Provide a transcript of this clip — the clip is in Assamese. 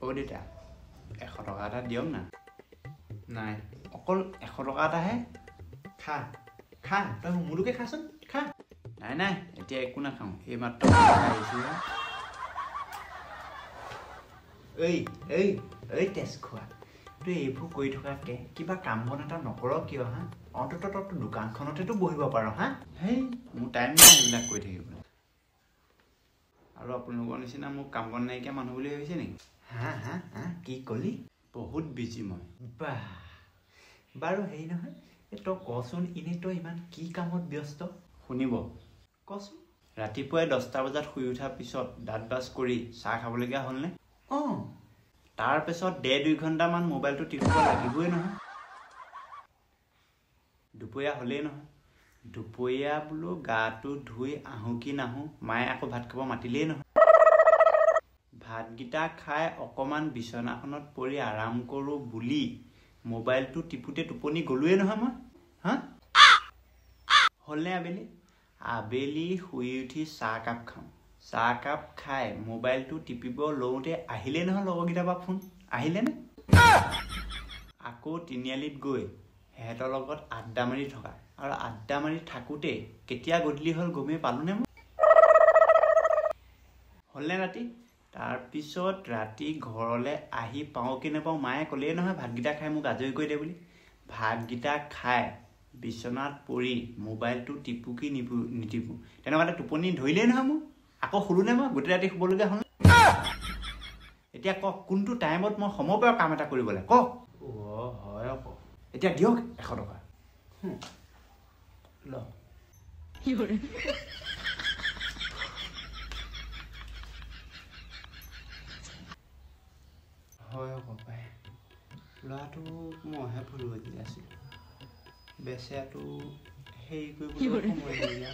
অ' দেউতা 100 টকা এটা দিয়ক না নাই অকল 100 টকা এটাহে খা খা তই মোলোকে খাচোন খা নাই নাই এতিয়া একো নাখাওঁ এই মাত্ৰ আহিছোহে এই তেজ খোৱা তই এইবোৰ কৰি থকাতকৈ কিবা কাম বন এটা নকৰ কিয় হা অন্ততঃ তই দোকানখনতেতো বহিব পাৰ হা হেই মোৰ টাইম নাই এইবিলাক কৰি থাকিবলৈ আৰু আপোনালোকৰ নিচিনা মোক কাম বন নাইকিয়া মানুহ বুলি ভাবিছে নেকি হা হা হা কি ক'লি বহুত বিজি মই বাহ বাৰু হেৰি নহয় তই কচোন এনেই তই ইমান কি কামত ব্যস্ত শুনিব কচোন ৰাতিপুৱাই 10টা বজাত শুই উঠাৰ পিছত দাঁত ব্ৰাছ কৰি চাহ খাবলগীয়া হ'লনে অঁ তাৰপিছত 1.5-2 ঘণ্টামান মোবাইলটো টিপিব লাগিবই নহয় দুপৰীয়া হ'লেই নহয় দুপৰীয়া বোলো গাটো ধুই আহোঁ কি নাহোঁ মায়ে আকৌ ভাত খাব মাতিলেই নহয় ভাতকেইটা খাই অকণমান বিচনাখনত পৰি আৰাম কৰোঁ বুলি মোবাইলটো টিপুতে টোপনি গ'লোৱেই নহয় মই হা হ'লনে আবেলি শুই উঠি চাহকাপ খাওঁ চাহকাপ খাই মোবাইলটো টিপিব লওঁতে আহিলেই নহয় লগৰকেইটাৰ পৰা ফোন আহিলেনে আকৌ তিনিআলিত গৈ সিহঁতৰ লগত আড্ডা মাৰি থকা আৰু আড্ডা মাৰি থাকোঁতে কেতিয়া গধূলি হ'ল গমেই পালোঁনে মই হ'লনে ৰাতি তাৰপিছত ৰাতি ঘৰলৈ আহি পাওঁ কি নাপাওঁ মায়ে ক'লেই নহয় ভাতকেইটা খাই মোক আজৰি কৰি দে বুলি ভাতকেইটা খাই বিচনাত পৰি মোবাইলটো টিপু কি নিটিপু তেনেকুৱাতে টোপনি ধৰিলেই নহয় মোক আকৌ শুলোনে মই গোটেই ৰাতি শুবলগীয়া হ'ল এতিয়া কওক কোনটো টাইমত মই সময়ৰ কাম এটা কৰিব লাগে কওক অঁ হয় আকৌ এতিয়া দিয়ক 100 টকা ল হয় আকৌ পাই ল'ৰাটোক মইহে ফুৰিব দি আছিলোঁ বেচেৰাটো হেৰি কৰিবলৈ সময় নিদিয়া